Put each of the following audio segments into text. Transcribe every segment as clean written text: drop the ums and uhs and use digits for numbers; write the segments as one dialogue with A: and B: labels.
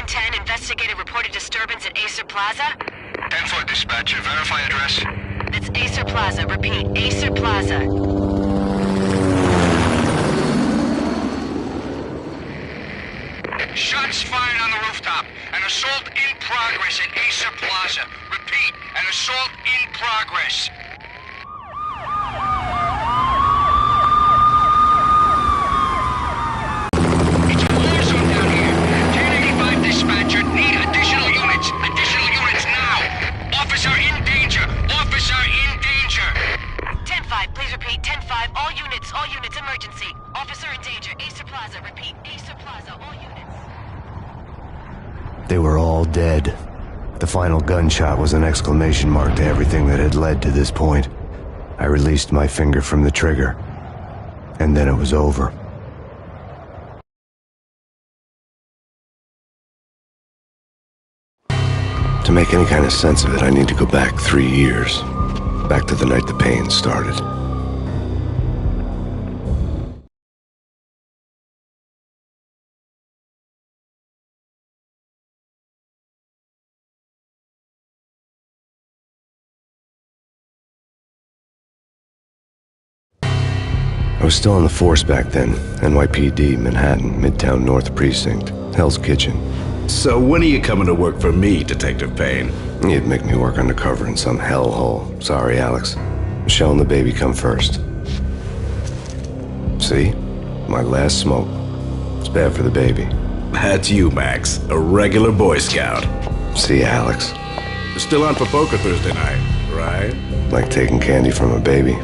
A: 10, investigate a reported disturbance at Acer Plaza.
B: 10-4 dispatcher, verify address.
A: That's Acer Plaza. Repeat, Acer Plaza.
B: Shots fired on the rooftop. An assault in progress at Acer Plaza. Repeat, an assault in progress. It's a war zone down here. 1085 dispatcher, need additional units. Additional units now. Officer in danger. Officer in danger.
A: 10-5, please repeat. 10-5, all units, emergency. Officer in danger, Acer Plaza. Repeat, Acer Plaza, all units.
C: They were all dead. The final gunshot was an exclamation mark to everything that had led to this point. I released my finger from the trigger, and then it was over. To make any kind of sense of it, I need to go back 3 years. Back to the night the Payne started. I was still on the force back then. NYPD, Manhattan, Midtown North Precinct, Hell's Kitchen.
D: So when are you coming to work for me, Detective Payne?
C: You'd make me work undercover in some hellhole. Sorry, Alex. Michelle and the baby come first. See? My last smoke. It's bad for the baby.
D: That's you, Max. A regular Boy Scout.
C: See, Alex.
D: You're still on for poker Thursday night, right?
C: Like taking candy from a baby.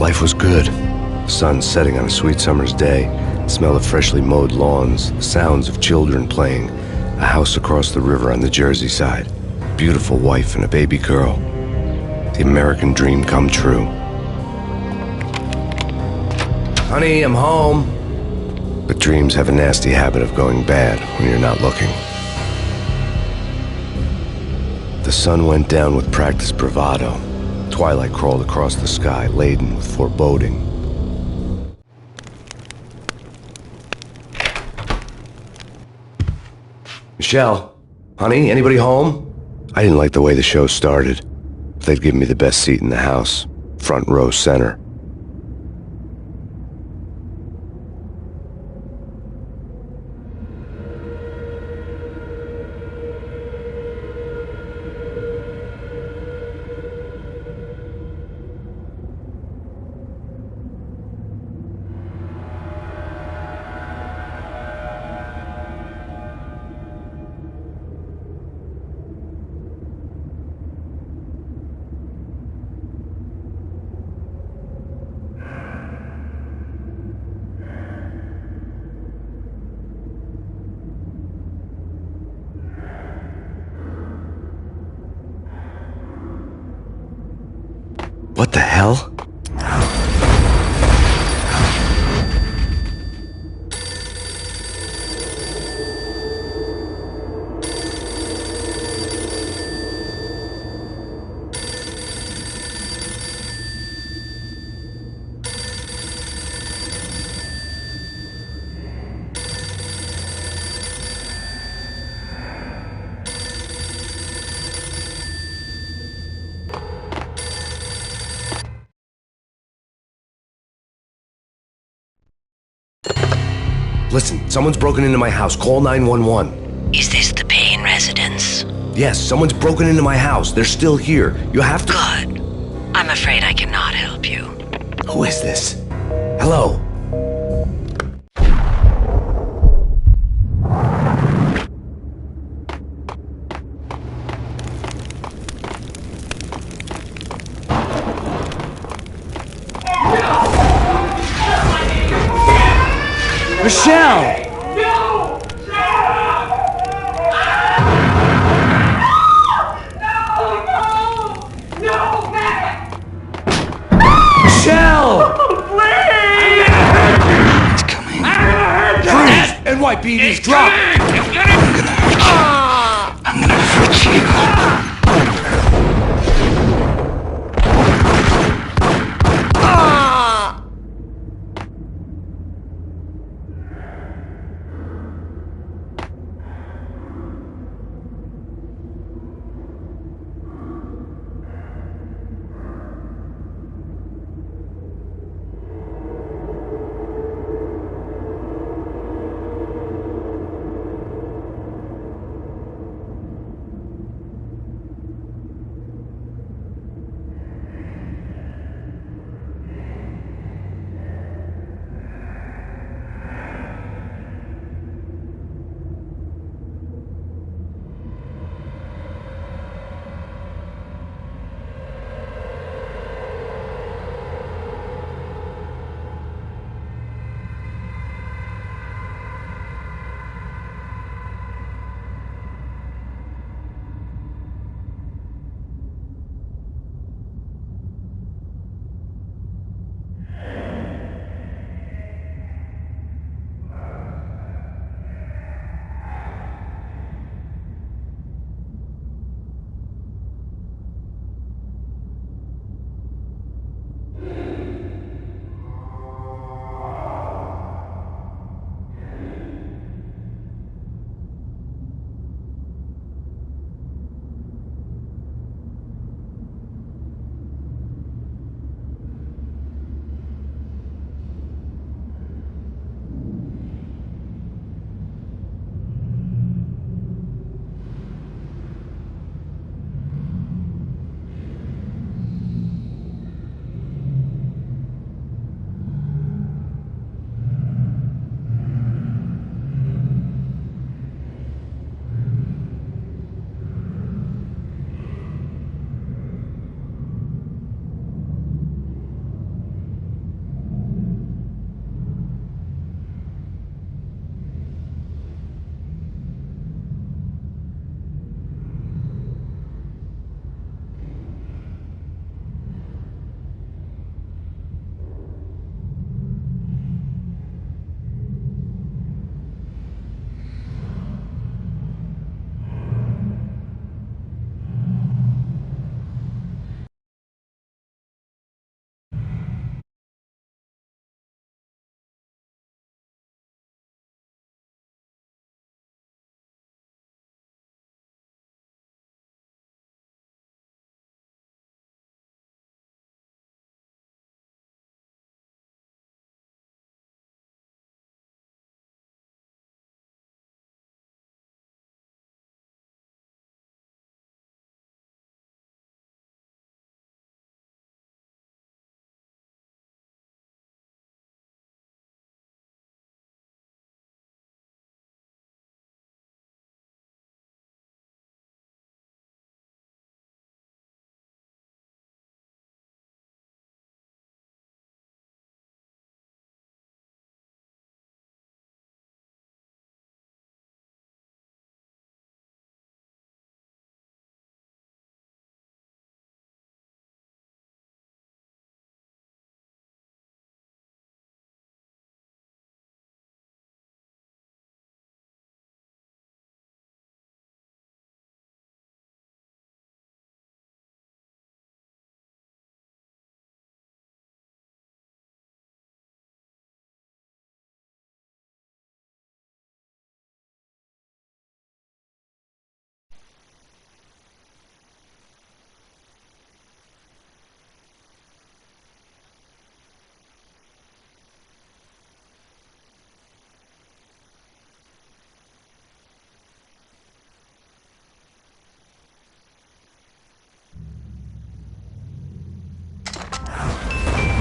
C: Life was good. The sun setting on a sweet summer's day, the smell of freshly mowed lawns, the sounds of children playing, a house across the river on the Jersey side, beautiful wife and a baby girl. The American dream come true. Honey, I'm home. But dreams have a nasty habit of going bad when you're not looking. The sun went down with practiced bravado. Twilight crawled across the sky, laden with foreboding. Michelle, honey, anybody home? I didn't like the way the show started. They'd given me the best seat in the house, front row center. What the hell? Listen, someone's broken into my house. Call 911.
E: Is this the Payne residence?
C: Yes, someone's broken into my house. They're still here. You have to...
E: Good. I'm afraid I cannot help you.
C: Who is this? Hello? Michelle! Michelle!
E: It's coming.
C: Freeze! NYPD's drop!
E: I'm gonna hurt you.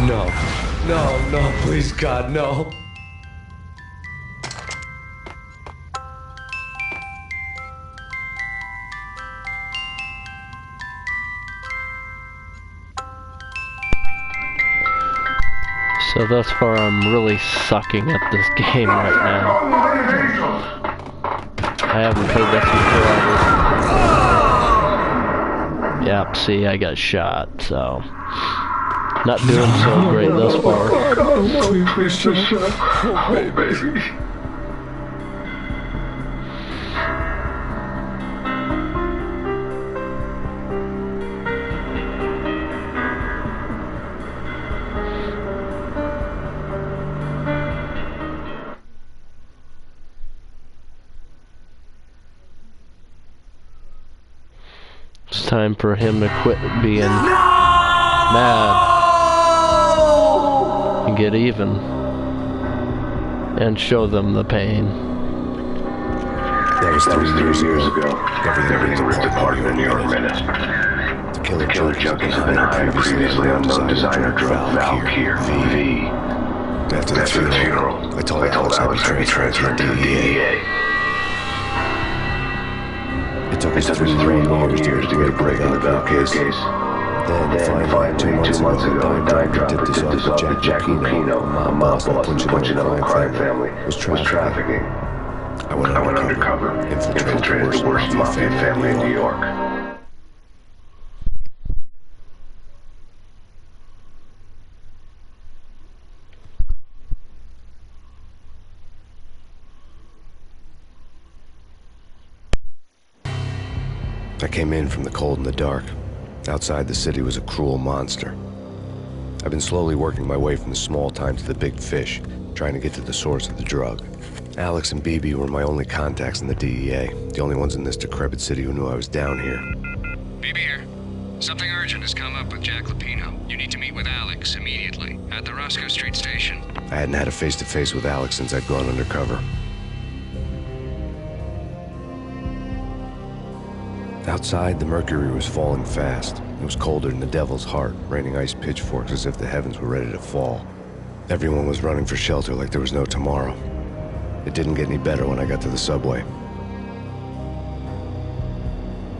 C: No. No, no, please, God, no.
F: So thus far I'm really sucking at this game right now. I haven't played this before. Yep, see, I got shot, so... Not doing so great thus far.
C: Please, oh, baby.
F: It's time for him to quit being mad and get even and show them the pain.
C: That was 3 years ago. Everything ripped apart in the New York Minute. The killer junkies had been hired previously on the designer drug Valkyr V. After the funeral, I told Alex I'd be transferred to the DEA. It took us 3 years to get a break on the Valkyr case. Then, finally, 2 months ago, a dime driver tipped us off that Jack Lupino, a mob boss punching out a crime family, was trafficking. I went undercover, infiltrated the worst mafia family in New York. I came in from the cold and the dark. Outside the city was a cruel monster. I've been slowly working my way from the small time to the big fish, trying to get to the source of the drug. Alex and BB were my only contacts in the DEA, the only ones in this decrepit city who knew I was down here.
B: BB here. Something urgent has come up with Jack Lupino. You need to meet with Alex immediately at the Roscoe Street station.
C: I hadn't had a face-to-face with Alex since I'd gone undercover. Outside, the mercury was falling fast. It was colder than the devil's heart, raining ice pitchforks as if the heavens were ready to fall. Everyone was running for shelter like there was no tomorrow. It didn't get any better when I got to the subway.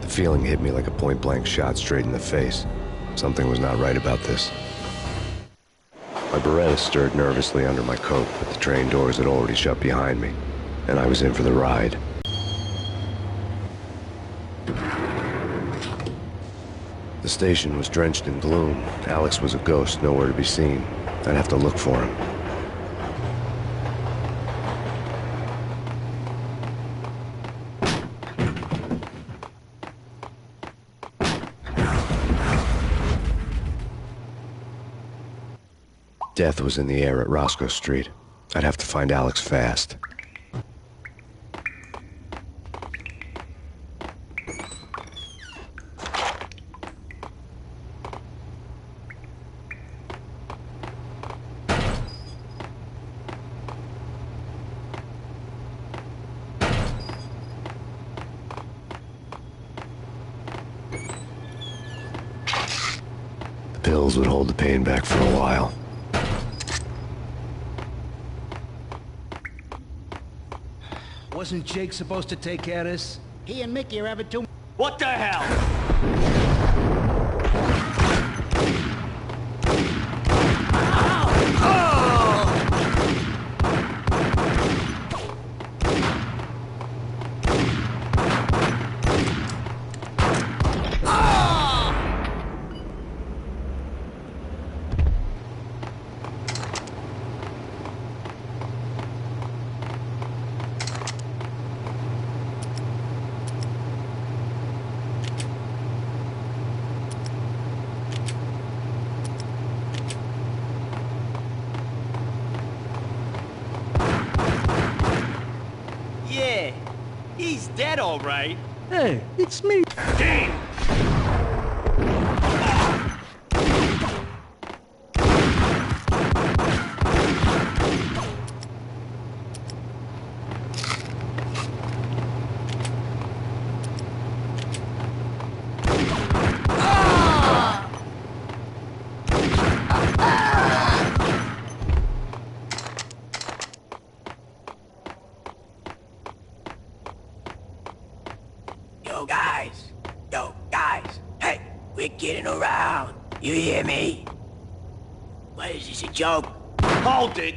C: The feeling hit me like a point-blank shot straight in the face. Something was not right about this. My Beretta stirred nervously under my coat, but the train doors had already shut behind me, and I was in for the ride. The station was drenched in gloom. Alex was a ghost, nowhere to be seen. I'd have to look for him. Death was in the air at Roscoe Street. I'd have to find Alex fast. The pills would hold the pain back for a while.
G: Wasn't Jake supposed to take care of this?
H: He and Mickey are having too...
G: What the hell? Yeah, he's dead, all right.
H: Hey, it's me.
G: Payne!
I: quit kidding around. You hear me? What is this, a joke? Hold it!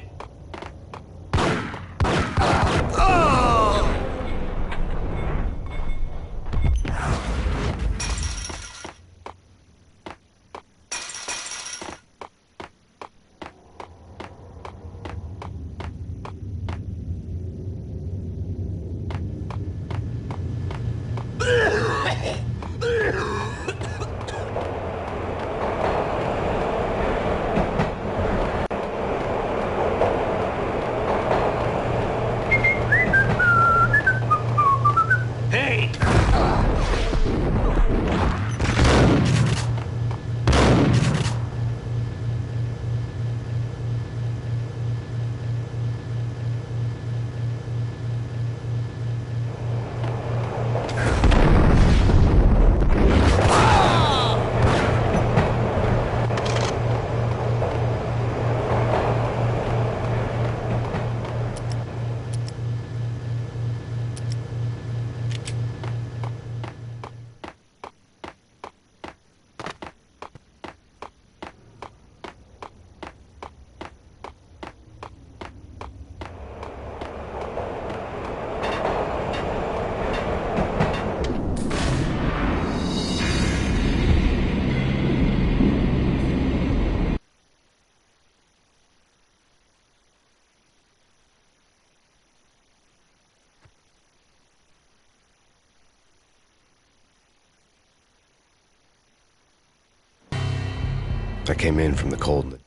C: I came in from the cold.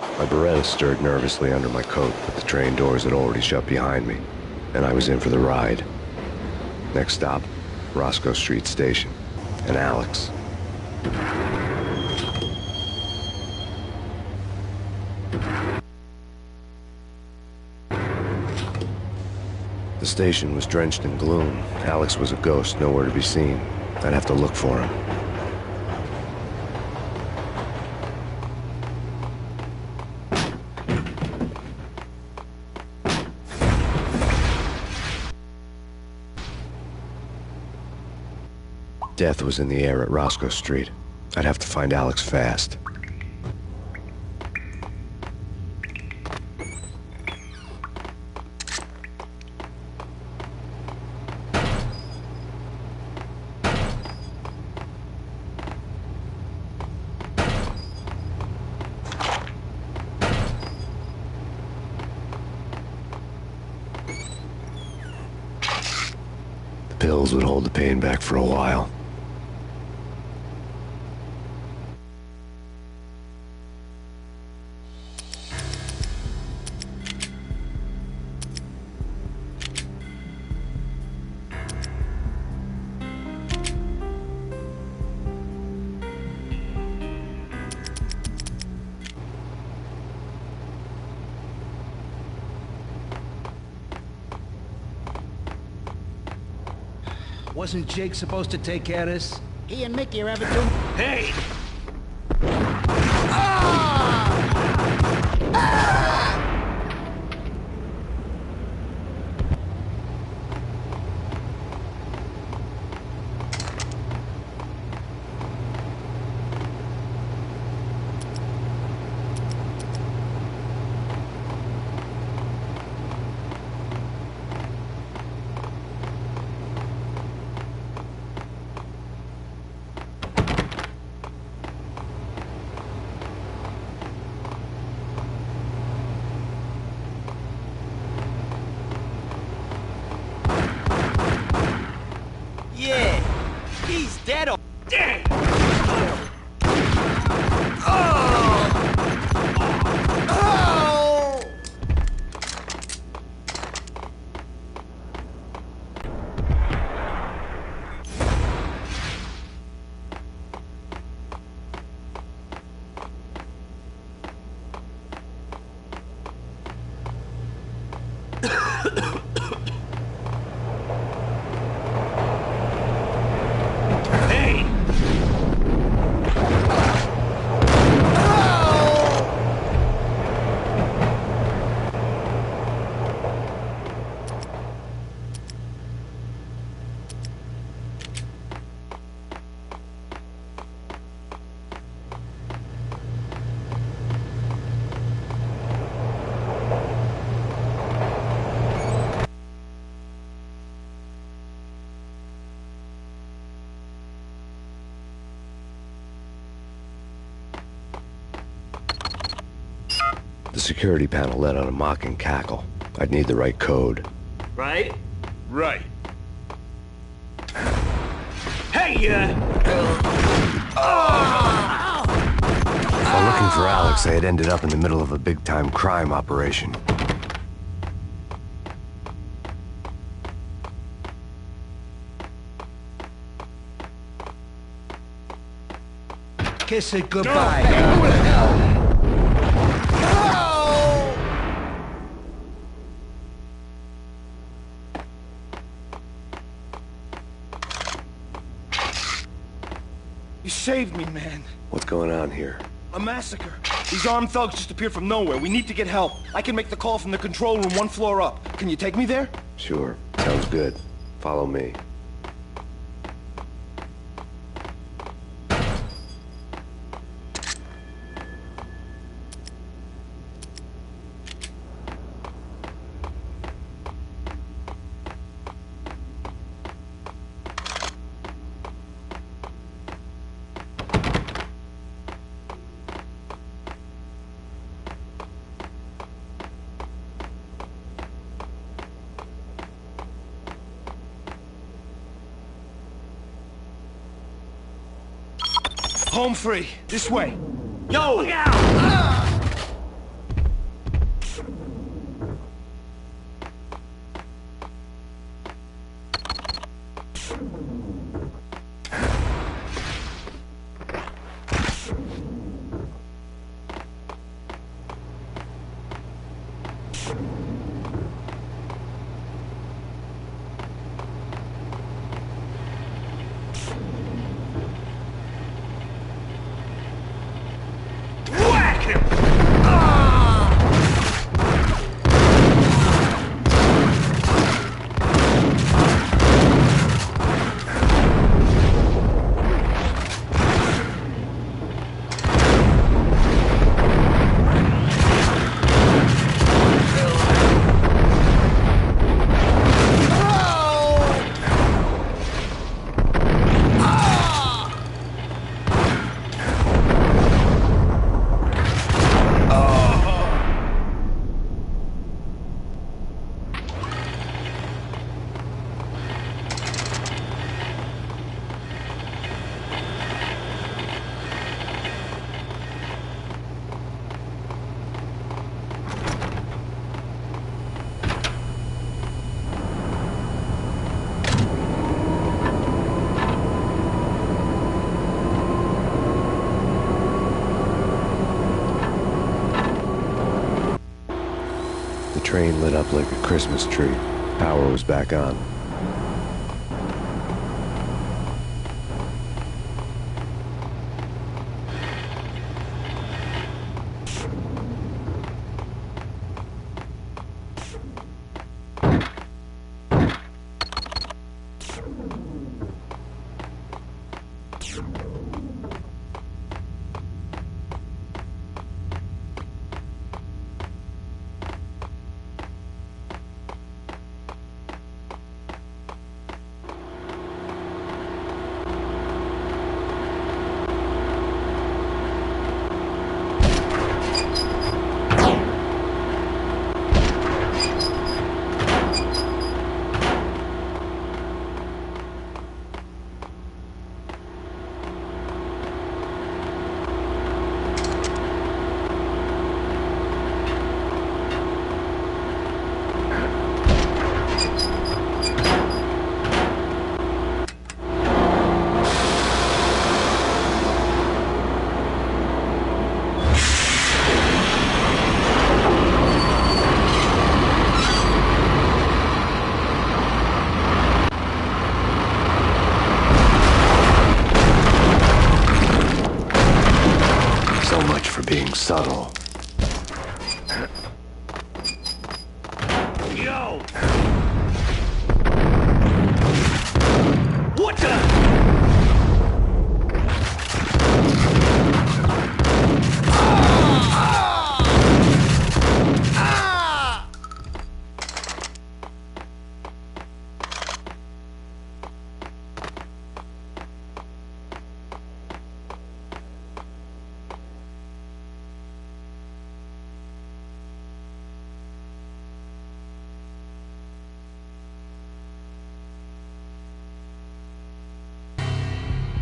C: My Beretta stirred nervously under my coat, but the train doors had already shut behind me, and I was in for the ride. Next stop, Roscoe Street Station, and Alex. The station was drenched in gloom. Alex was a ghost, nowhere to be seen. I'd have to look for him. Death was in the air at Roscoe Street. I'd have to find Alex fast. The pills would hold the pain back for a while.
G: Wasn't Jake supposed to take care of this?
H: He and Mickey are having too...
I: Hey! Yeah, he's dead. Damn. Hey!
C: The security panel let out a mocking cackle. I'd need the right code.
I: Right?
D: Right.
I: Hey,
C: While looking for Alex, I had ended up in the middle of a big-time crime operation.
G: Kiss it goodbye.
I: who the hell?
J: You saved me, man.
C: What's going on here?
J: A massacre. These armed thugs just appeared from nowhere. We need to get help. I can make the call from the control room 1 floor up. Can you take me there?
C: Sure. Sounds good. Follow me.
J: Home free. This way.
I: Yo! Look out! Whack him!
C: The train lit up like a Christmas tree. Power was back on. So much for being subtle.
I: Yo! What the?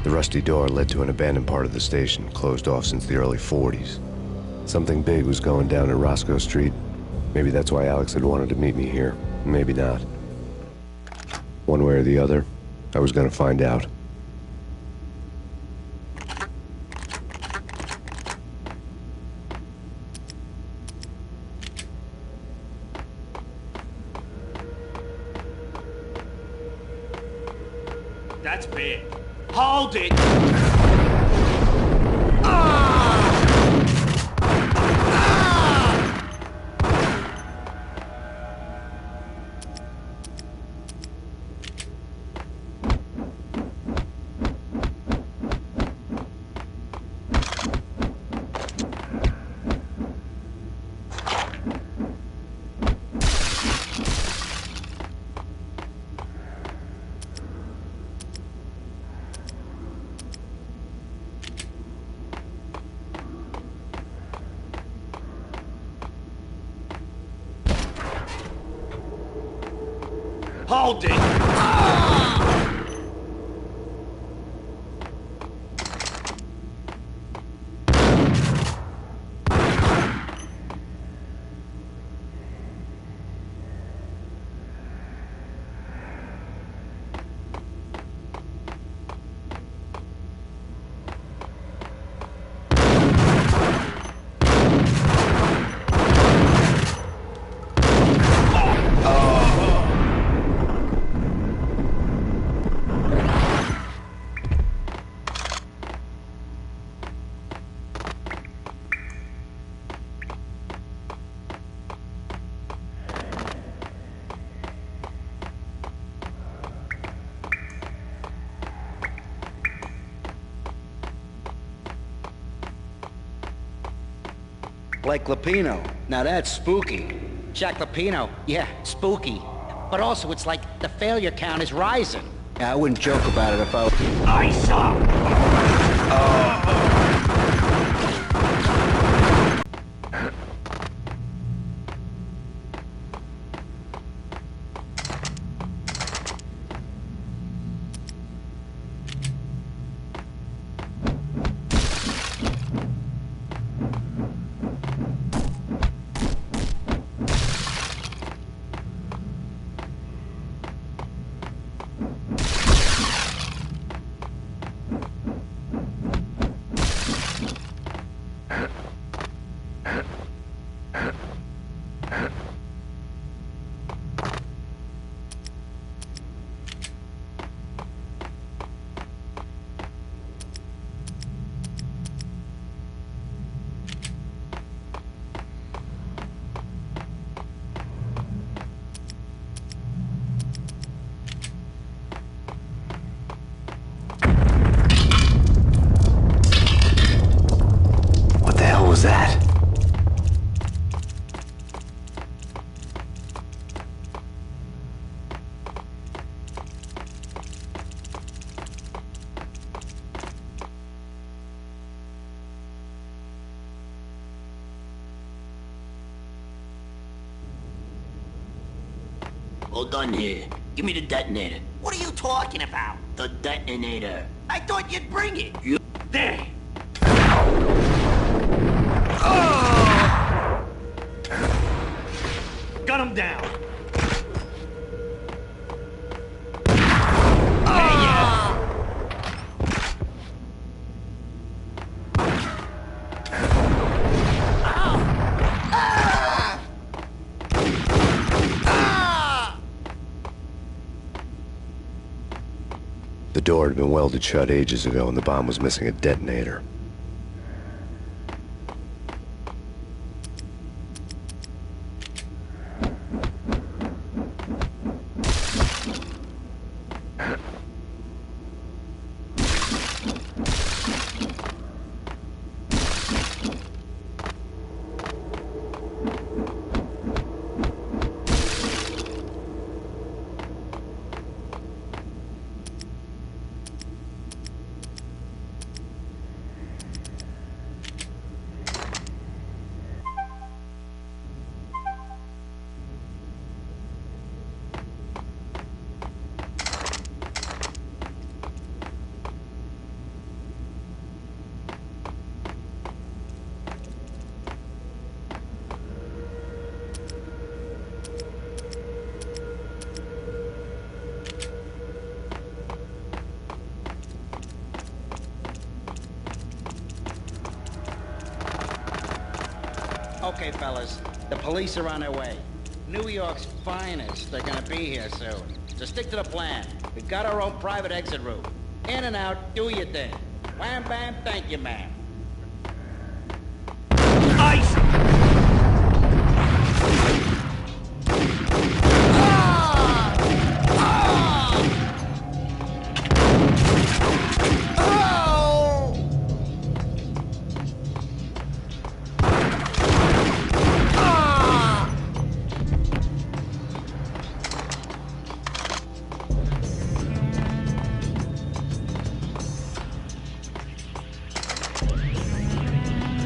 C: The rusty door led to an abandoned part of the station, closed off since the early 40s. Something big was going down at Roscoe Street. Maybe that's why Alex had wanted to meet me here. Maybe not. One way or the other, I was gonna find out.
J: That's bad. Hold it! Hold it!
G: Like Lapino. Now that's spooky.
H: Jack Lapino, yeah, spooky. But also, it's like the failure count is rising.
G: Yeah, I wouldn't joke about it if I...
I: I saw.
C: What the hell was that?
I: All done here. Give me the detonator.
H: What are you talking about?
I: The detonator.
H: I thought you'd bring it.
I: You... There!
J: Gun him down!
C: The door had been welded shut ages ago and the bomb was missing a detonator.
H: Okay, fellas. The police are on their way. New York's finest. They're gonna be here soon. So stick to the plan. We got our own private exit route. In and out, do your thing. Wham bam, thank you, ma'am.
I: Ice!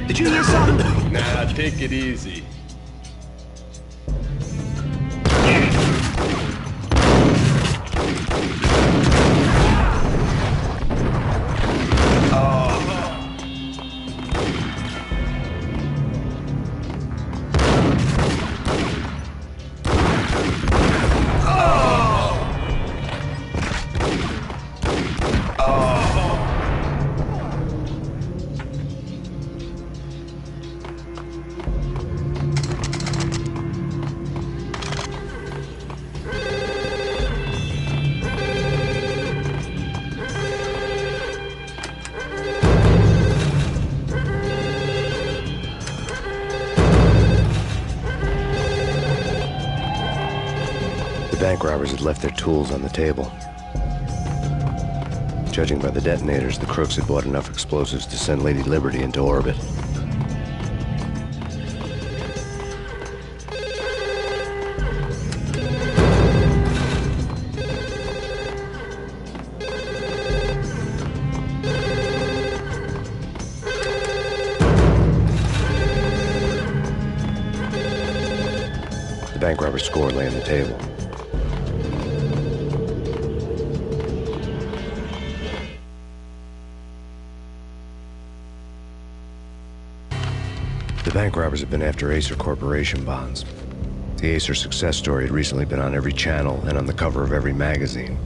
G: Did you hear something?
D: Nah, take it easy.
C: The bank robbers had left their tools on the table. Judging by the detonators, the crooks had bought enough explosives to send Lady Liberty into orbit. The bank robber's score lay on the table. The bank robbers had been after Acer Corporation bonds. The Acer success story had recently been on every channel and on the cover of every magazine.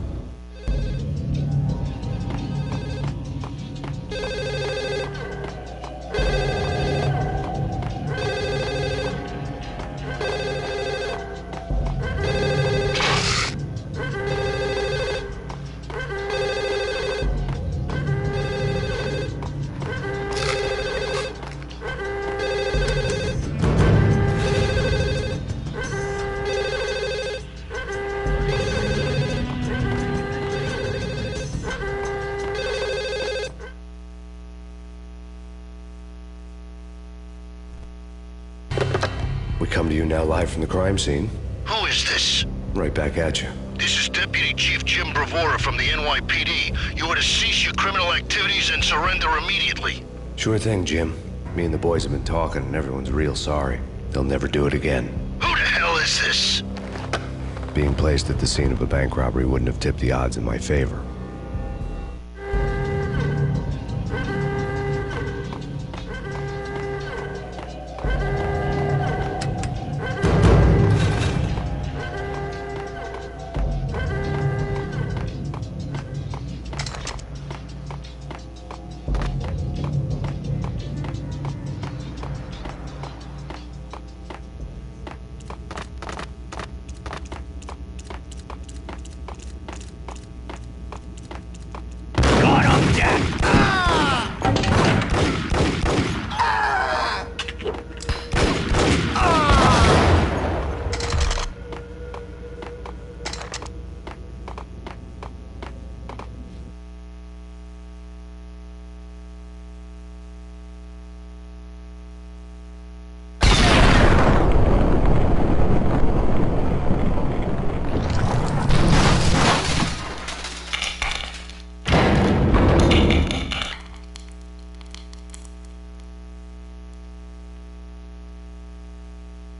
C: We come to you now live from the crime scene.
K: Who is this?
C: Right back at you.
K: This is Deputy Chief Jim Bravura from the NYPD. You are to cease your criminal activities and surrender immediately.
C: Sure thing, Jim. Me and the boys have been talking, and everyone's real sorry. They'll never do it again.
K: Who the hell is this?
C: Being placed at the scene of a bank robbery wouldn't have tipped the odds in my favor.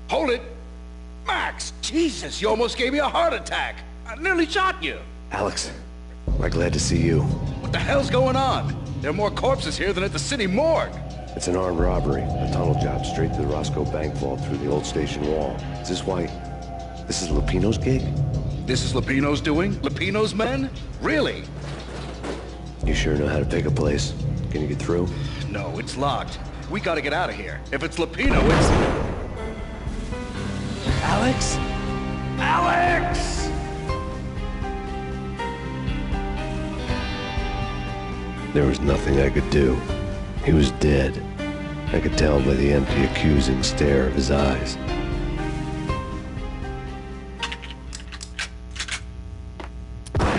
J: Hold it! Max! Jesus, you almost gave me a heart attack! I nearly shot you!
C: Alex, we're glad to see you.
J: What the hell's going on? There are more corpses here than at the city morgue!
C: It's an armed robbery, a tunnel job straight to the Roscoe Bank vault through the old station wall. Is this why... this is Lupino's gig?
J: This is Lupino's doing? Lupino's men? Really?
C: You sure know how to pick a place? Can you get through?
J: No, it's locked. We gotta get out of here. If it's Lupino, it's...
I: Alex? Alex!
C: There was nothing I could do. He was dead. I could tell by the empty, accusing stare of his eyes.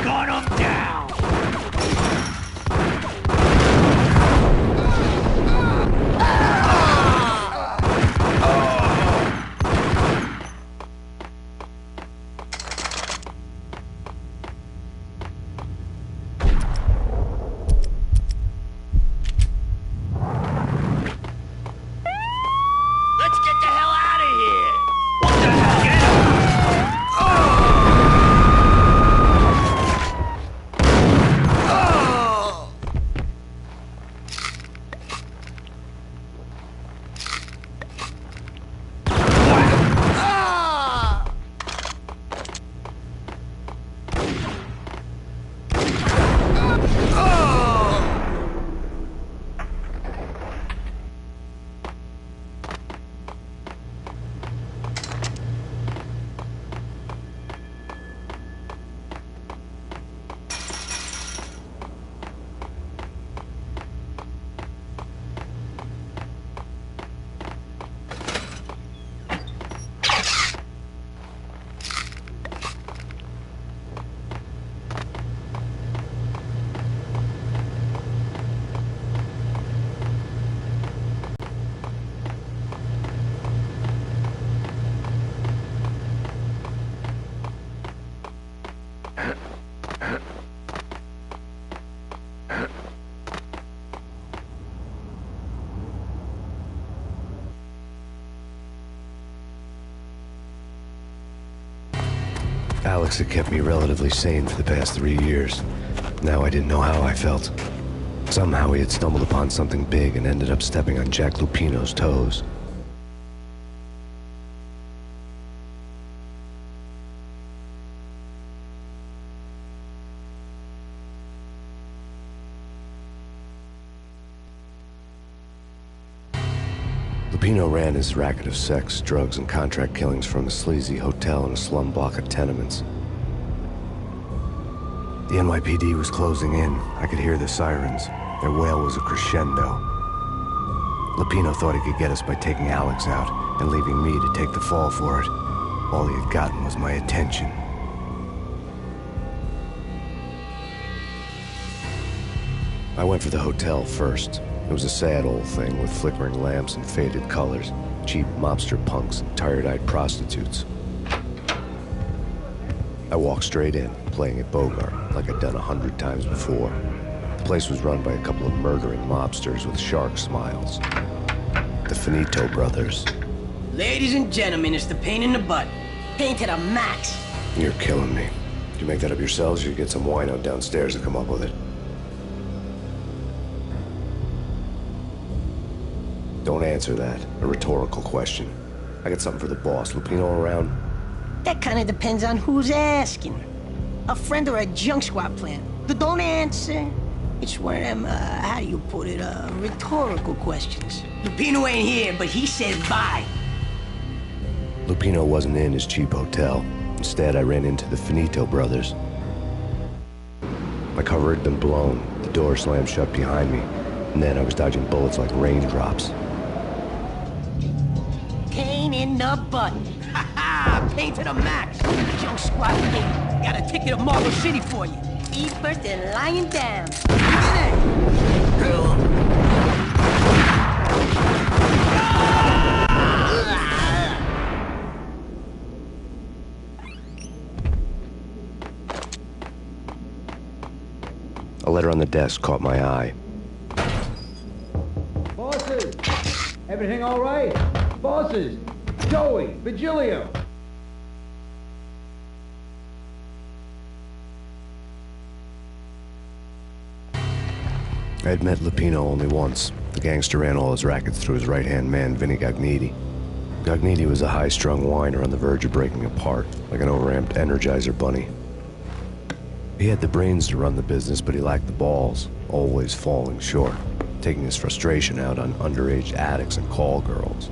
I: Gun him down!
H: Let's get the hell out of here!
I: What the hell? Get him!
C: Alex had kept me relatively sane for the past 3 years. Now I didn't know how I felt. Somehow he had stumbled upon something big and ended up stepping on Jack Lupino's toes. Lupino ran his racket of sex, drugs, and contract killings from a sleazy hotel in a slum block of tenements. The NYPD was closing in. I could hear the sirens. Their wail was a crescendo. Lupino thought he could get us by taking Alex out and leaving me to take the fall for it. All he had gotten was my attention. I went for the hotel first. It was a sad old thing with flickering lamps and faded colors, cheap mobster punks and tired-eyed prostitutes. I walked straight in, playing at Bogart, like I'd done 100 times before. The place was run by a couple of murdering mobsters with shark smiles. The Finito brothers.
I: Ladies and gentlemen, it's the Payne in the butt. Payne to the max.
C: You're killing me. Did you make that up yourselves, or you get some wino downstairs to come up with it? Don't answer that. A rhetorical question. I got something for the boss. Lupino around?
I: That kind of depends on who's asking. A friend or a junk squad plan. But don't answer. It's one of them, how do you put it, rhetorical questions. Lupino ain't here, but he said bye.
C: Lupino wasn't in his cheap hotel. Instead, I ran into the Finito brothers. My cover had been blown. The door slammed shut behind me. And then I was dodging bullets like raindrops.
I: Payne in the butt. Ha ha! Payne to the max. Junk squad thing. Got a ticket to Marble City for you. Eat first and lying down.
C: A letter on the desk caught my eye.
G: Bosses! Everything all right? Bosses! Joey! Vigilio!
C: I had met Lupino only once. The gangster ran all his rackets through his right-hand man, Vinny Gagniti. Gagniti was a high-strung whiner on the verge of breaking apart, like an overamped Energizer bunny. He had the brains to run the business, but he lacked the balls, always falling short. taking his frustration out on underage addicts and call girls.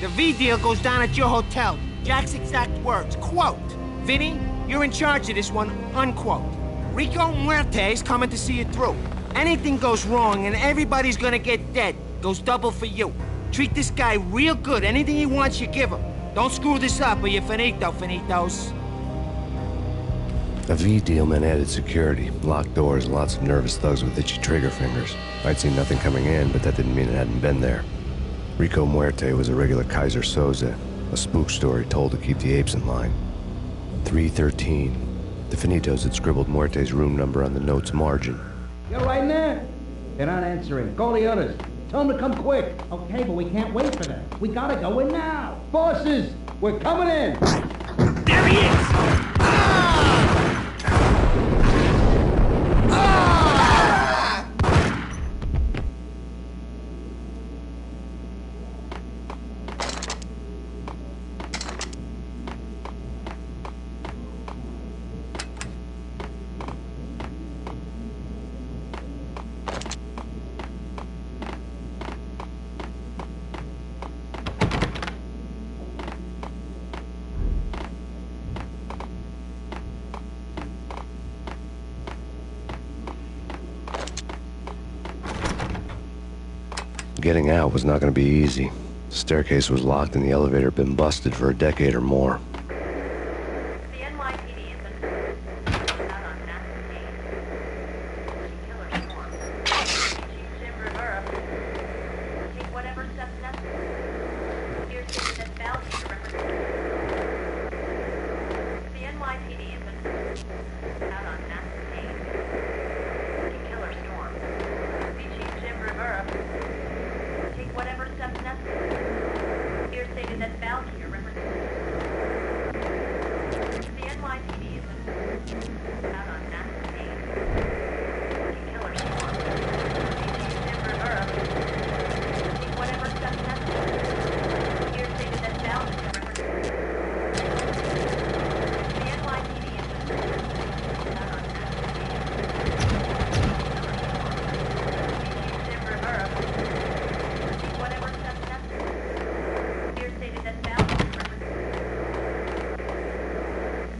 L: The V deal goes down at your hotel. Jack's exact words, quote, "Vinny, you're in charge of this one," unquote. Rico Muerte's coming to see you through. Anything goes wrong and everybody's gonna get dead. Goes double for you. Treat this guy real good. Anything he wants, you give him. Don't screw this up or you're finito, finitos.
C: A V deal meant added security, locked doors, and lots of nervous thugs with itchy trigger fingers. I'd seen nothing coming in, but that didn't mean it hadn't been there. Rico Muerte was a regular Kaiser Soze, a spook story told to keep the apes in line. 313. The Finitos had scribbled Muerte's room number on the note's margin.
H: You're right in there? They're not answering. Call the others. Tell them to come quick. Okay, but we can't wait for them. We gotta go in now. Bosses, we're coming in.
L: There he is!
C: Getting out was not going to be easy. The staircase was locked and the elevator had been busted for a decade or more.
A: The NYPD has been out on massive Payne. Killer storm. Chief Jim Rivera. Take whatever steps necessary. Here's Citizen Bounty to represent. The NYPD has been out on massive Payne. Killer storm. Chief Jim Rivera. Take whatever steps necessary. Here's stated that bounty to represent. The NYPD is out on massive Payne. Killer storm. Jim Rivera. Take whatever steps necessary. Here's stated that bounty to represent. The NYPD is out on massive Payne. Jim Rivera. Whatever steps necessary. Here stated that bounty is represented.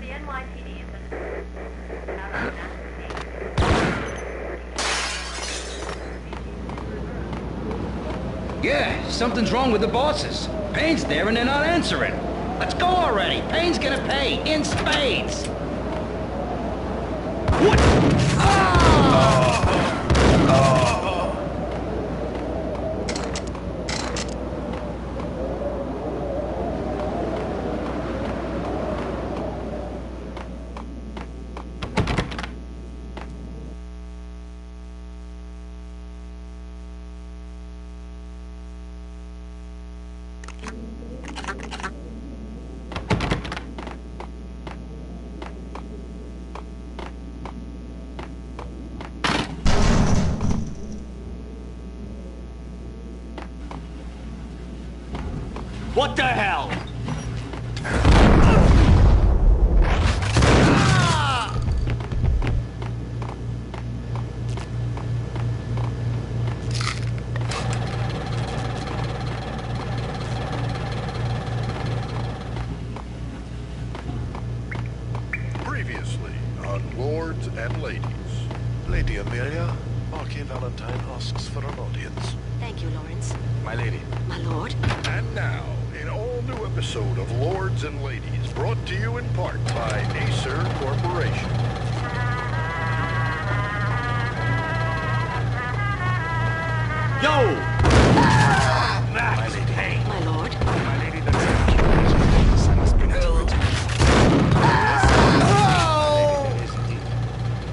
A: The NYPD is out on massive Payne.
H: Yeah, something's wrong with the bosses. Payne's there and they're not answering. Let's go already. Payne's gonna pay in spades. What?
L: What the hell?
K: Previously on Lords and Ladies. Lady Amelia, Marquis Valentine asks for an audience.
A: Thank you, Lawrence.
K: My lady.
A: My lord.
K: And now, an all-new episode of Lords and Ladies, brought to you in part by Acer Corporation.
L: Yo!
K: My lady.
L: Hey.
A: My lord.
K: My lady, I must bring it to her.
M: Yes, indeed.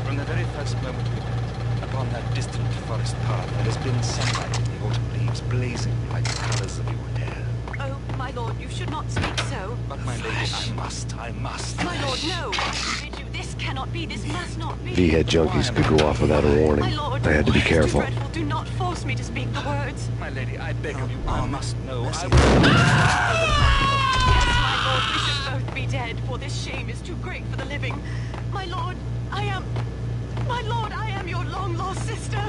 M: From the very first moment we met upon that distant forest path, there has been sunlight in the autumn leaves blazing like the colors of your hair.
A: Oh, my lord, you should not speak so.
M: But my lady, I must.
A: My lord, no. I bid you, this cannot be, this must not be.
C: V-head junkies could go off without a warning.
A: My lord,
C: I had to be careful.
A: Too dreadful. Do not force me to speak the words.
M: My lady, I beg of you, I must know. I
A: Yes, my lord, we should both be dead, for this shame is too great for the living. My lord, I am...
N: My lord, I am your long-lost sister.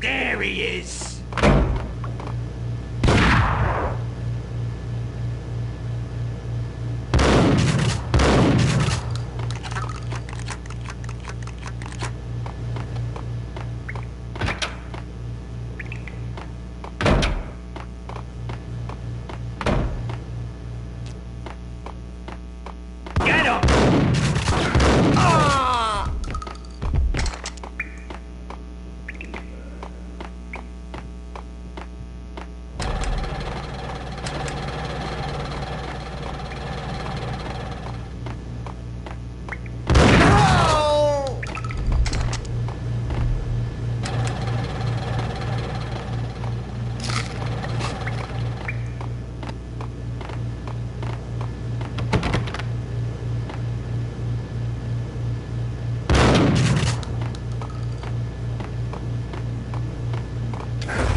L: There he is! Get him! Ah!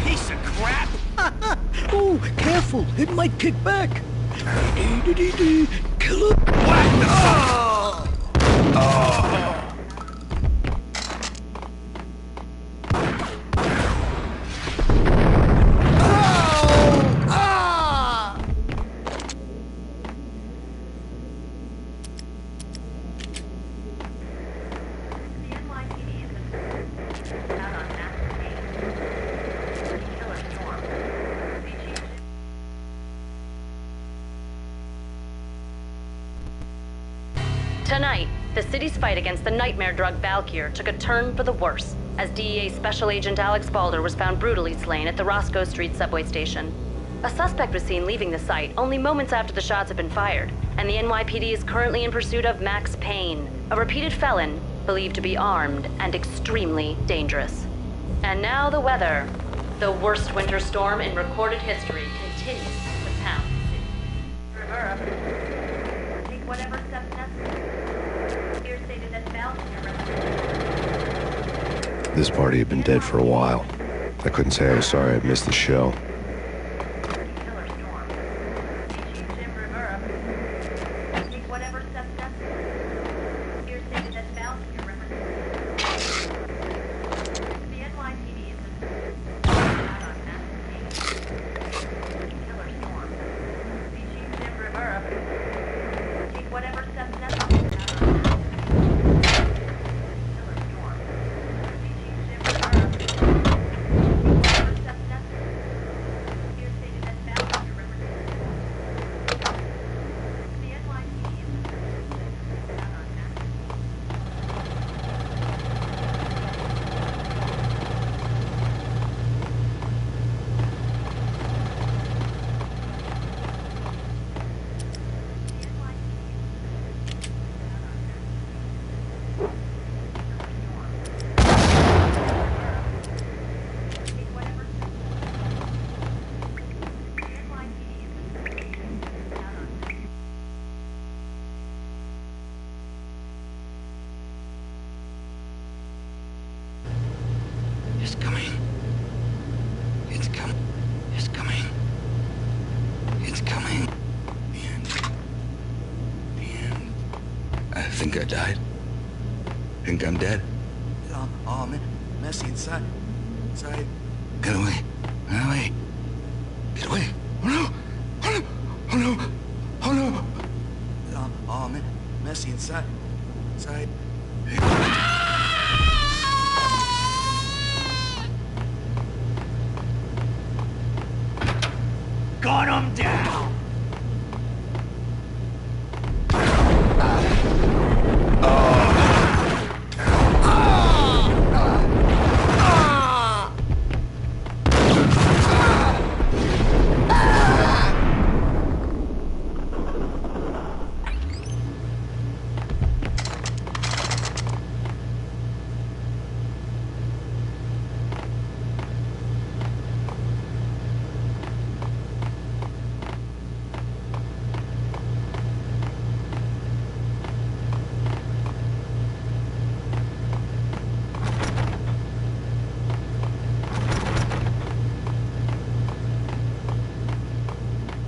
L: Piece of crap!
O: Oh, careful! It might kick back. Kill him!
L: What the fuck?
A: The NYPD has been out on massive Payne. Killer storm. Tonight, the city's fight against the nightmare drug Valkyr took a turn for the worse, as DEA Special Agent Alex Balder was found brutally slain at the Roscoe Street subway station. A suspect was seen leaving the site only moments after the shots had been fired, and the NYPD is currently in pursuit of Max Payne, a repeated felon believed to be armed and extremely dangerous. And now the weather. The worst winter storm in recorded history continues to pound the city. Rivera, take whatever steps necessary. Here stated that Valkyr.
C: This party had been dead for a while. I couldn't say I was sorry I missed the show.
A: Killer storm. Chief Jim Rivera, take whatever steps necessary. Here stated that Valkyr represents. The NYPD is out on massive Payne. Killer storm. Chief Jim Rivera, take whatever steps necessary. Killer storm. Chief Jim Rivera, take whatever steps necessary. Here stated that Valkyr represents. The NYPD is out on massive
E: It's coming. It's coming. It's coming. It's coming. The end. The end. I think I died. Think I'm dead.
M: Oh, man. Messy inside. Inside.
E: Get away. Get away. Get away. Oh no. Oh no. Oh no. Oh no.
M: Oh, man. Messy inside. Inside.
L: Gun him down!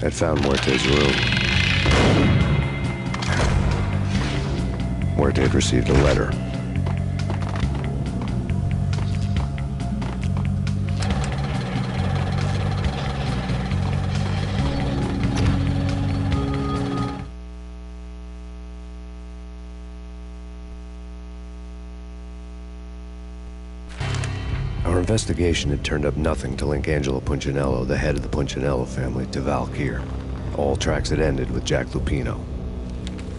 C: I'd found Muerte's room. Muerte had received a letter. Our investigation had turned up nothing to link Angelo Punchinello, the head of the Punchinello family, to Val Kier. All tracks had ended with Jack Lupino.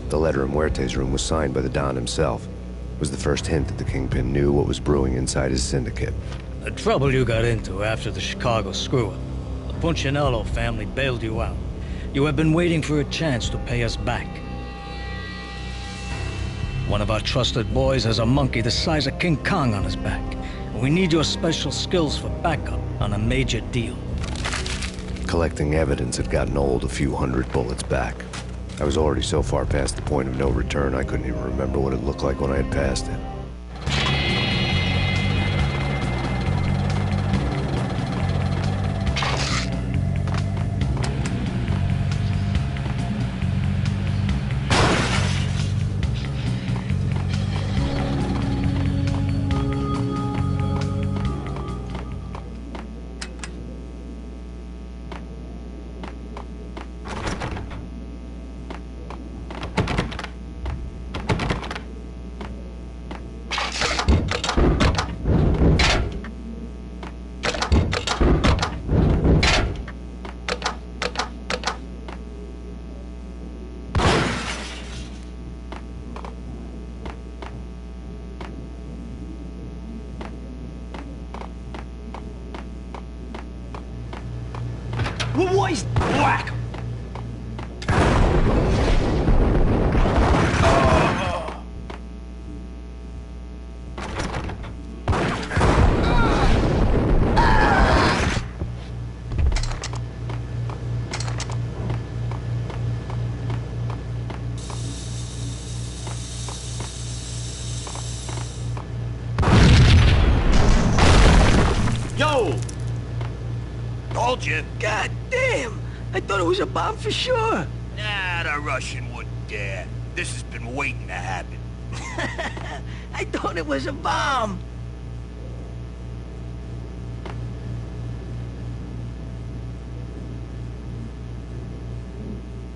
C: The letter in Muerte's room was signed by the Don himself. It was the first hint that the Kingpin knew what was brewing inside his syndicate.
O: The trouble you got into after the Chicago screw-up. The Punchinello family bailed you out. You have been waiting for a chance to pay us back. One of our trusted boys has a monkey the size of King Kong on his back. We need your special skills for backup on a major deal.
C: Collecting evidence had gotten old a few hundred bullets back. I was already so far past the point of no return, I couldn't even remember what it looked like when I had passed it.
G: Boys, whack!
J: Yo!
M: Told you.
O: God damn! I thought it was a bomb for sure.
M: Nah, the Russian wouldn't dare. This has been waiting to happen.
O: I thought it was a bomb.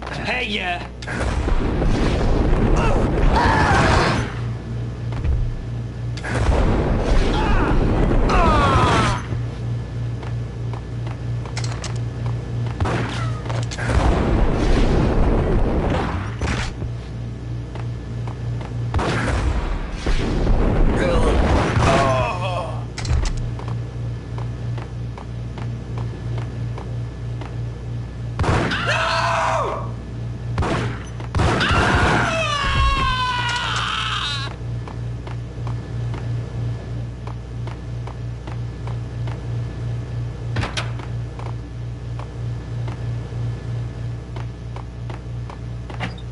G: Hey, yeah.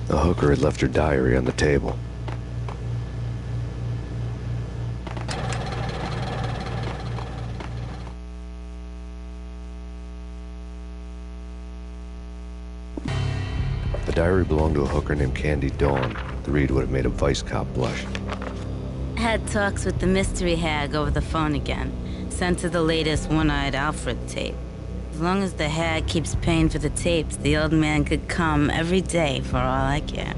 C: The hooker had left her diary on the table. The diary belonged to a hooker named Candy Dawn. The read would have made a vice cop blush.
P: Had talks with the mystery hag over the phone again. Sent her the latest One-Eyed Alfred tape. As long as the hag keeps paying for the tapes, the old man could come every day for all I care.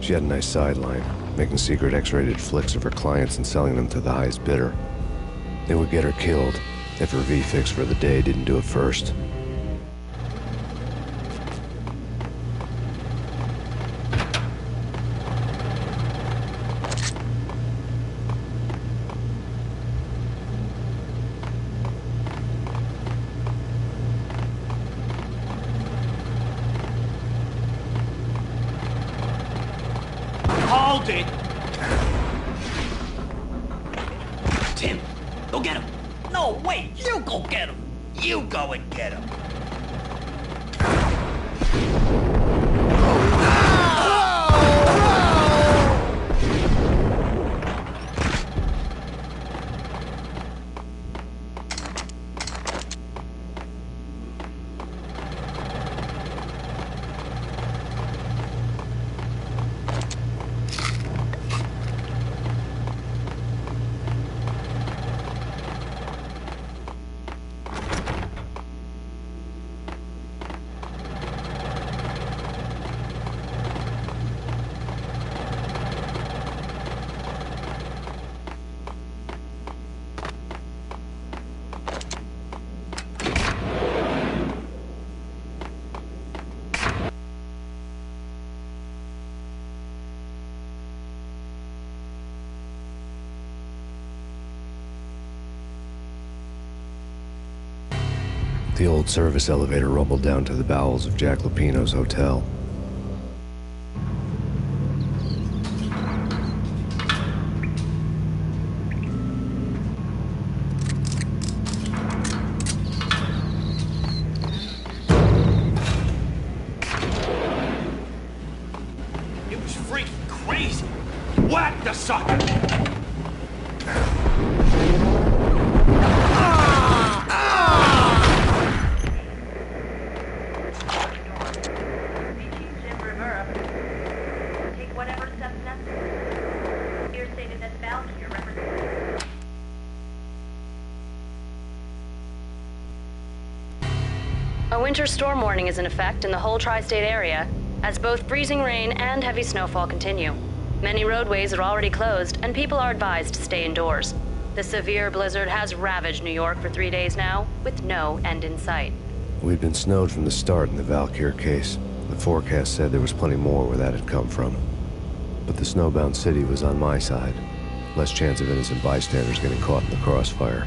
C: She had a nice sideline, making secret X-rated flicks of her clients and selling them to the highest bidder. It would get her killed if her V-fix for the day didn't do it first.
G: Hold it! Tim, go get him!
M: No, wait, you go get him. You go and get him.
C: The old service elevator rumbled down to the bowels of Jack Lupino's hotel.
J: It was freaking crazy. Whack the sucker!
A: Jim Rivera. Take whatever steps necessary. Here stated that Valkyrie represents.
Q: A winter storm warning is in effect in the whole tri-state area, as both freezing rain and heavy snowfall continue. Many roadways are already closed, and people are advised to stay indoors. The severe blizzard has ravaged New York for 3 days now, with no end in sight.
C: We'd been snowed from the start in the Valkyrie case. The forecast said there was plenty more where that had come from. But the snowbound city was on my side. Less chance of innocent bystanders getting caught in the crossfire.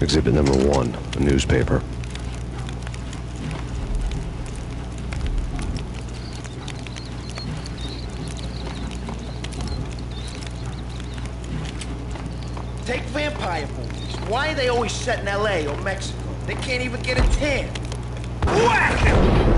C: Exhibit number 1, a newspaper.
J: Take vampire movies. Why are they always set in L.A. or Mexico? They can't even get a tan. Whack him!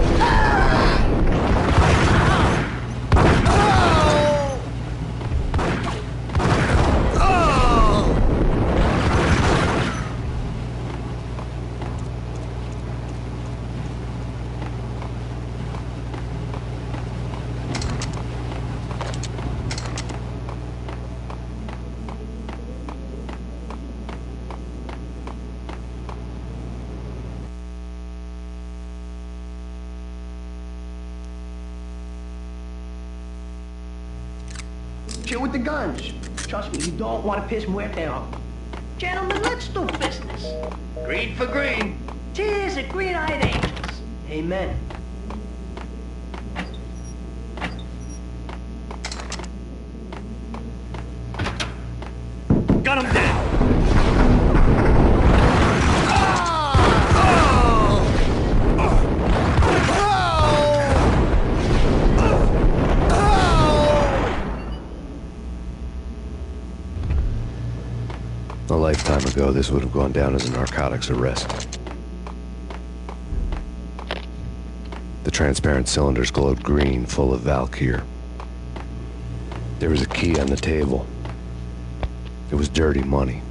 I: Chill with the guns. Trust me, you don't want to piss Muerte off. Gentlemen, let's do business.
J: Green for green.
I: Tears of green-eyed angels. Amen.
L: Got him down.
C: A lifetime ago, this would have gone down as a narcotics arrest. The transparent cylinders glowed green, full of Valkyr. There was a key on the table. It was dirty money.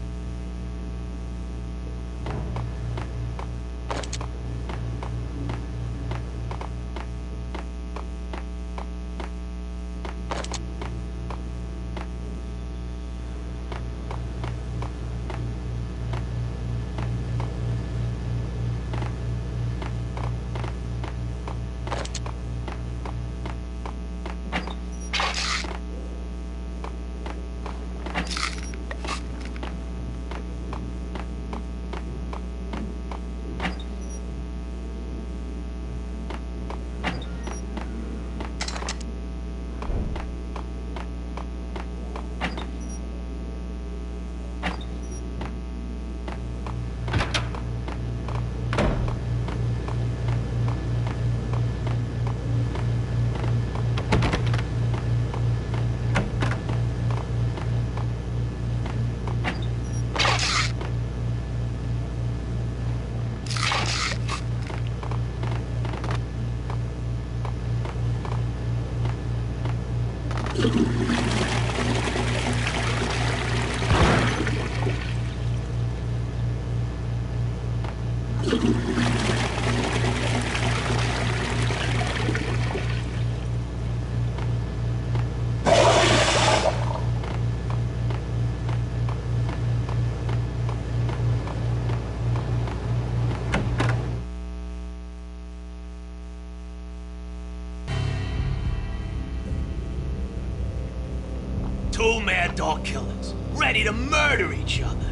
R: Two mad dog killers, ready to murder each other.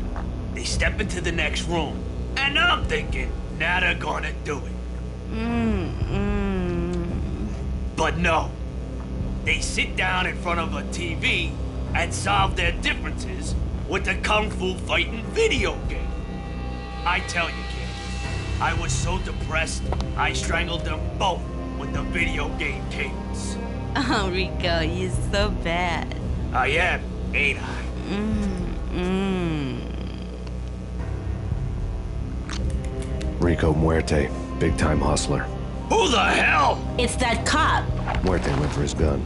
R: They step into the next room, and I'm thinking, now they're gonna do it. But no. They sit down in front of a TV and solve their differences with the Kung Fu fighting video game. I tell you, kid, I was so depressed, I strangled them both with the video game cables.
P: Oh, Rico, you're so bad.
R: I am, ain't I?
C: Rico Muerte, big-time hustler.
R: Who the hell?
P: It's that cop.
C: Muerte went for his gun.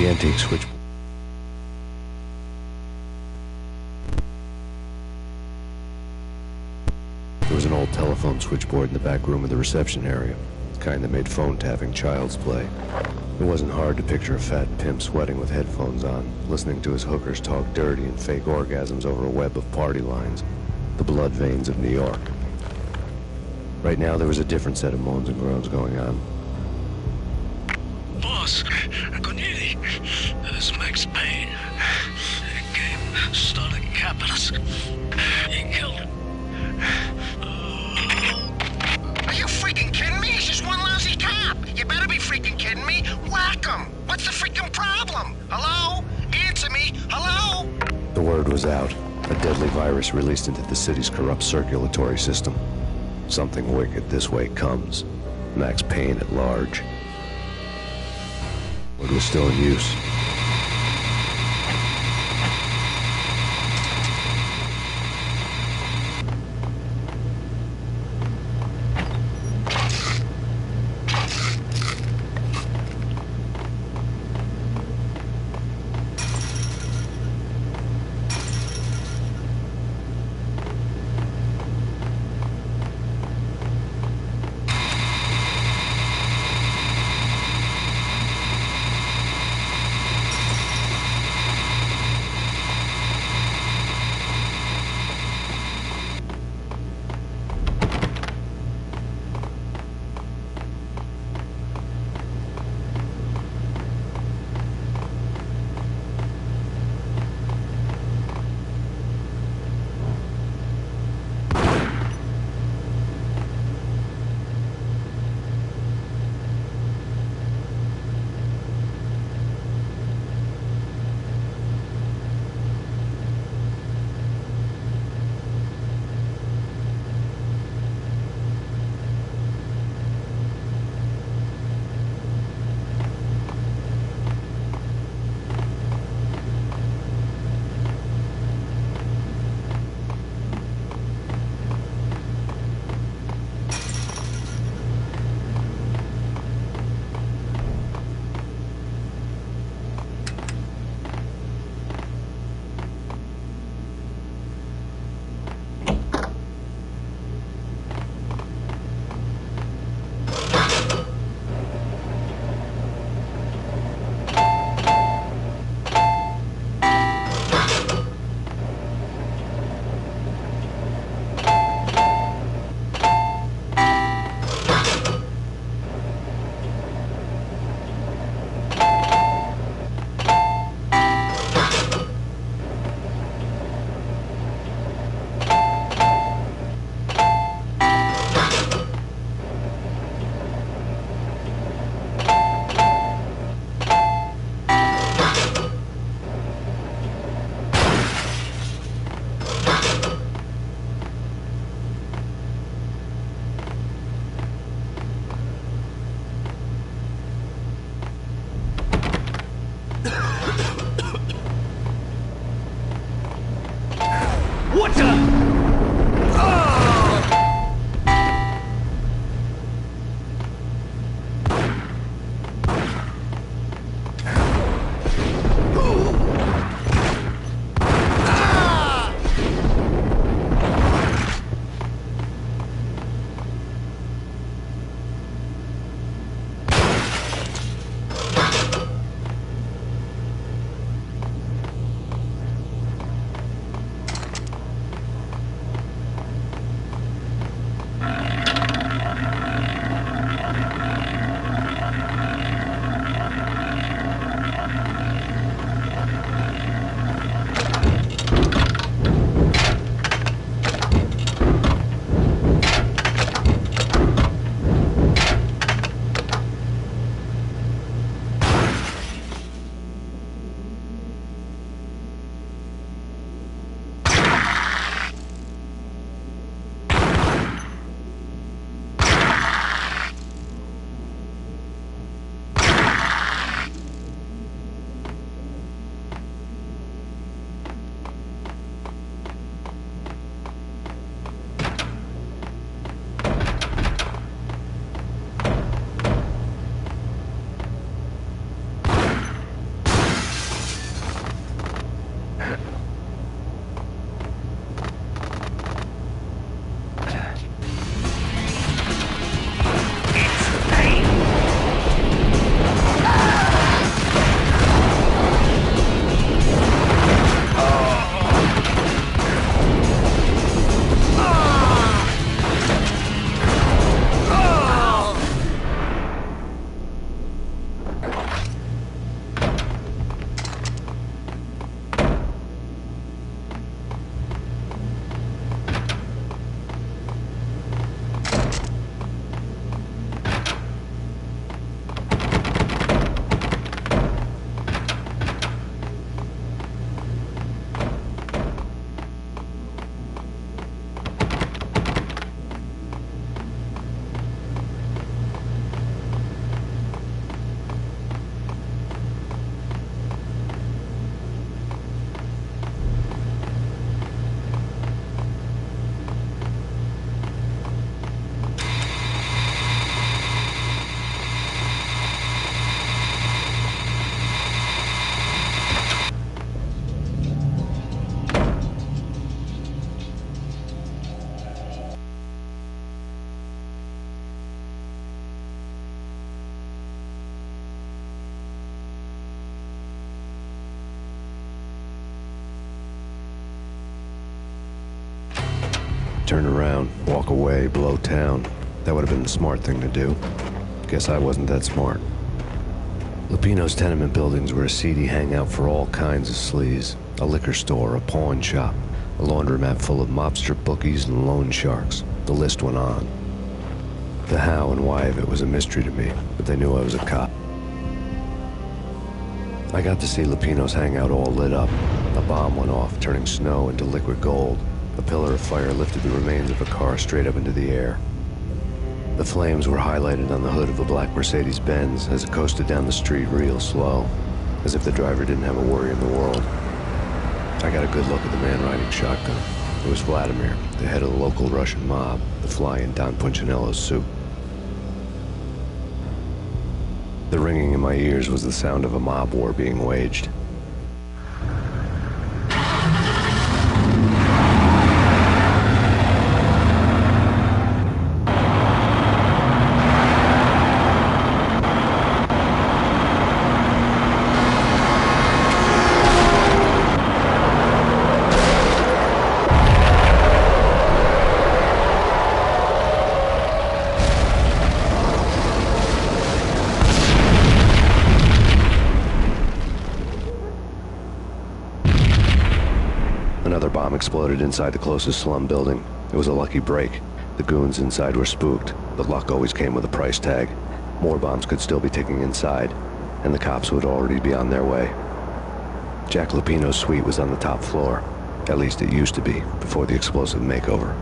C: antique switch. There was an old telephone switchboard in the back room of the reception area, the kind that made phone tapping child's play. It wasn't hard to picture a fat pimp sweating with headphones on, listening to his hookers talk dirty and fake orgasms over a web of party lines, the blood veins of New York. Right now, there was a different set of moans and groans going on.
O: Boss, Corneli, this is Max Payne. He came, started capping us. He killed him.
B: Are you freaking kidding me? He's just one lousy cop. You better be freaking kidding me. Whack him. What's the freaking problem? Hello? Answer me. Hello?
C: The word was out. A deadly virus released into the city's corrupt circulatory system. Something wicked this way comes. Max Payne at large. Word was still in use. turn around, walk away, blow town. That would have been the smart thing to do. Guess I wasn't that smart. Lupino's tenement buildings were a seedy hangout for all kinds of sleaze. A liquor store, a pawn shop, a laundromat full of mobster bookies and loan sharks. The list went on. The how and why of it was a mystery to me, but they knew I was a cop. I got to see Lupino's hangout all lit up. A bomb went off, turning snow into liquid gold. A pillar of fire lifted the remains of a car straight up into the air. The flames were highlighted on the hood of a black Mercedes-Benz as it coasted down the street real slow, as if the driver didn't have a worry in the world. I got a good look at the man riding shotgun. It was Vladimir, the head of the local Russian mob, the fly in Don Punchinello's soup. The ringing in my ears was the sound of a mob war being waged. Another bomb exploded inside the closest slum building. It was a lucky break. The goons inside were spooked, but luck always came with a price tag. More bombs could still be ticking inside, and the cops would already be on their way. Jack Lupino's suite was on the top floor. At least it used to be, before the explosive makeover.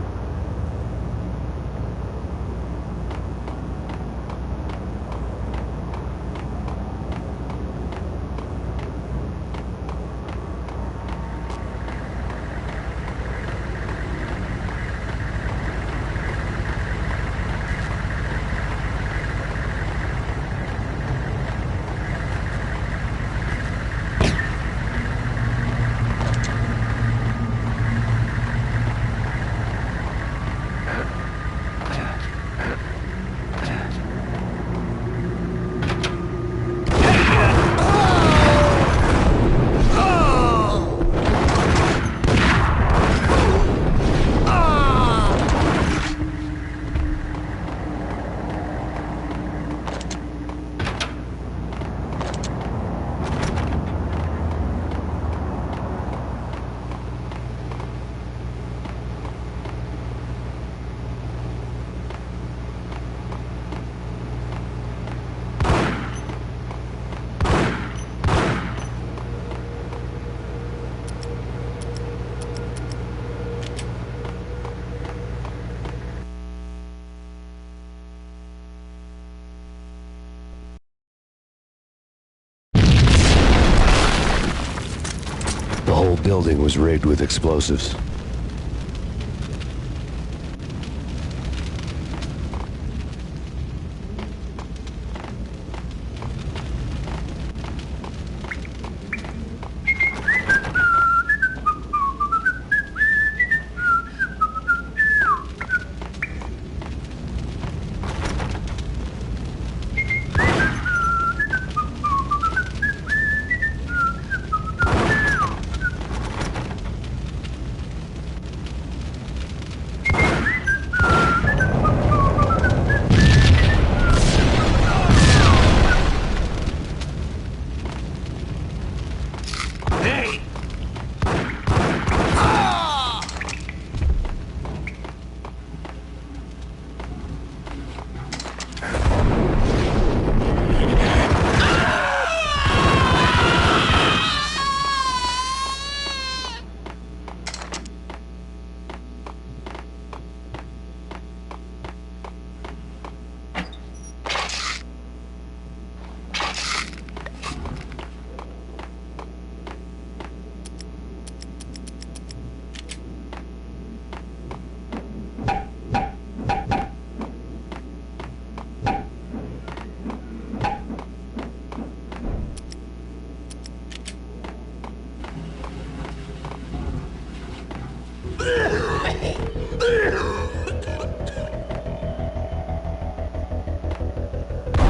C: The whole building was rigged with explosives.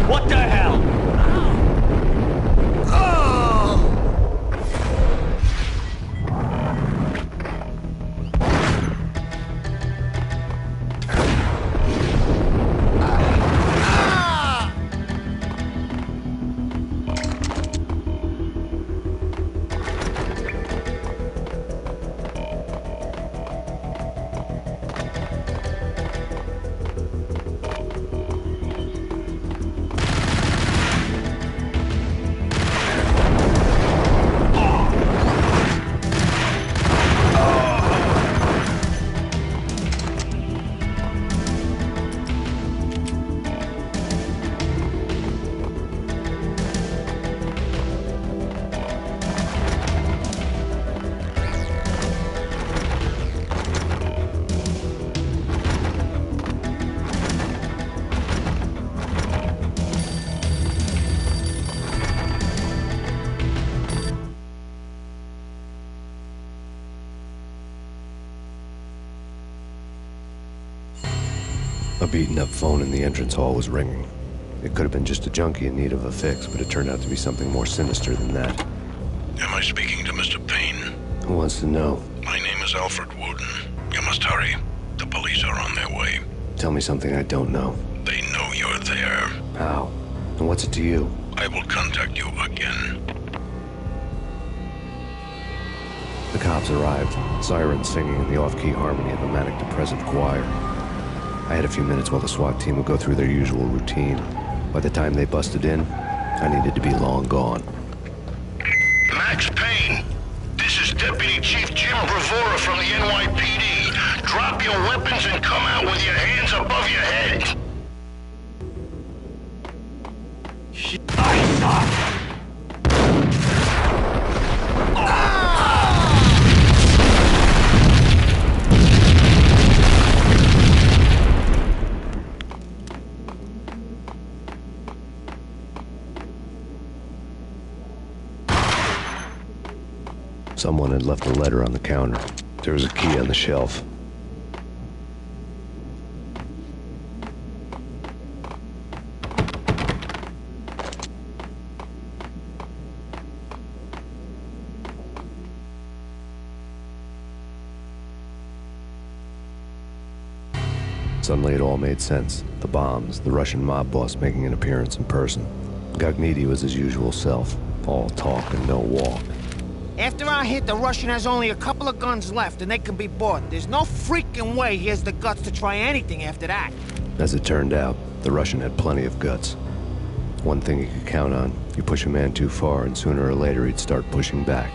R: What the hell?
C: A beaten-up phone in the entrance hall was ringing. It could have been just a junkie in need of a fix, but it turned out to be something more sinister than that.
K: Am I speaking to Mr. Payne?
C: Who wants to know?
K: My name is Alfred Wooden. You must hurry. The police are on their way.
C: Tell me something I don't know.
K: They know you're there.
C: How? And what's it to you?
K: I will contact you again.
C: The cops arrived, sirens singing in the off-key harmony of a manic-depressive choir. I had a few minutes while the SWAT team would go through their usual routine. By the time they busted in, I needed to be long gone.
B: Max Payne, this is Deputy Chief Jim Bravura from the NYPD. Drop your weapons and come out with your hands above your head.
C: Someone had left a letter on the counter. There was a key on the shelf. Suddenly it all made sense. The bombs, the Russian mob boss making an appearance in person. Gagniti was his usual self, all talk and no walk.
L: After our hit, the Russian has only a couple of guns left, and they can be bought. There's no freaking way he has the guts to try anything after that.
C: As it turned out, the Russian had plenty of guts. One thing he could count on, you push a man too far, and sooner or later he'd start pushing back.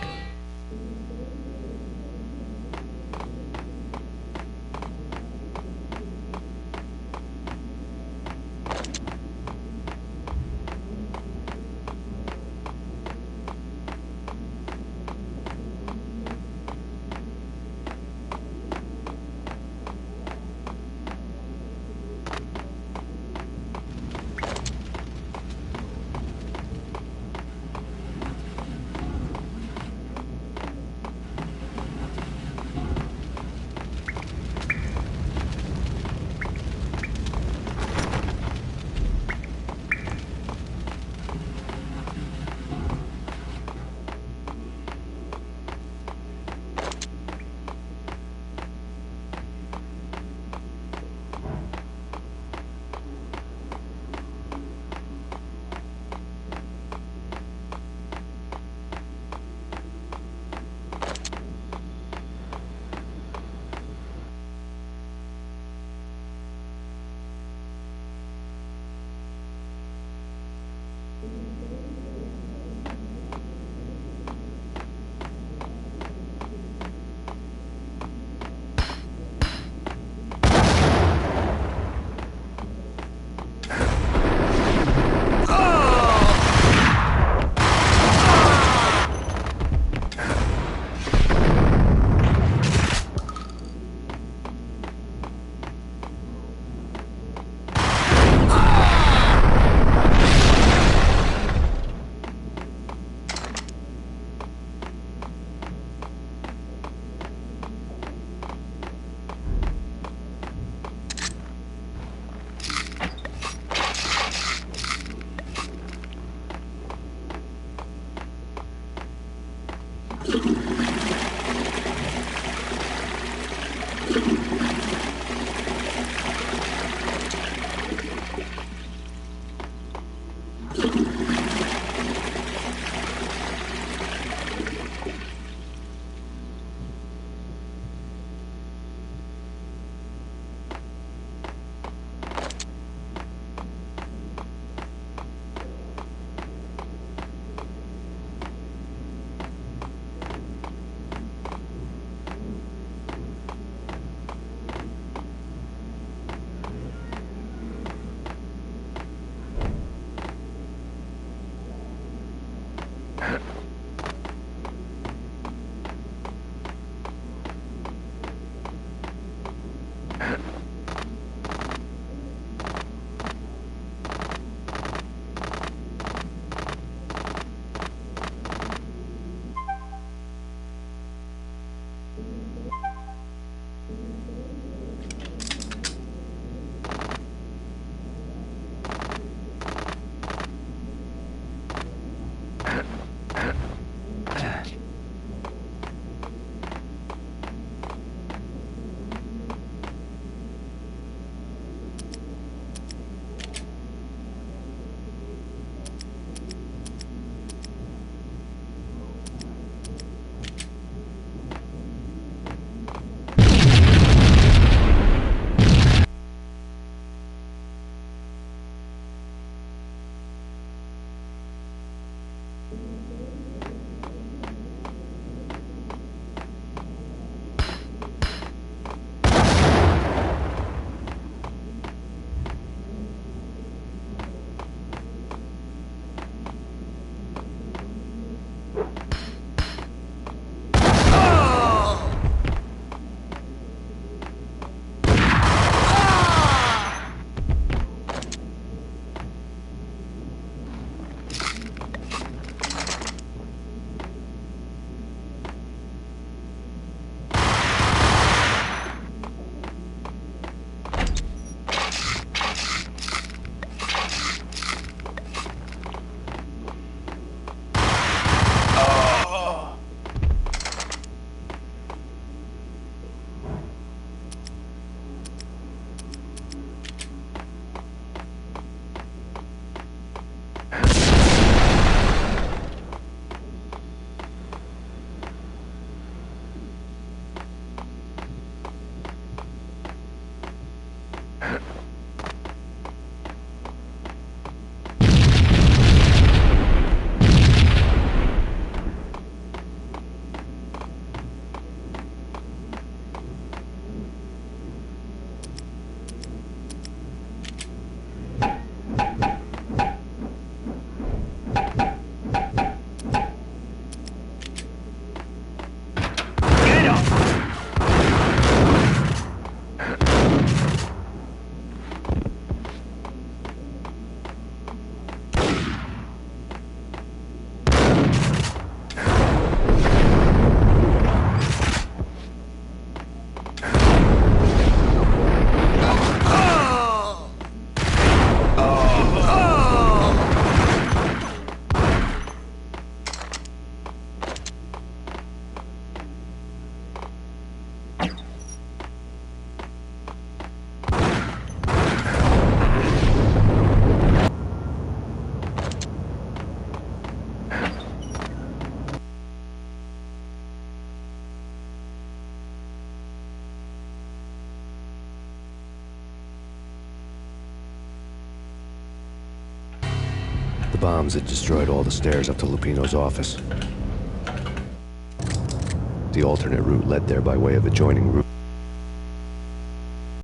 C: The bombs had destroyed all the stairs up to Lupino's office. The alternate route led there by way of adjoining roof.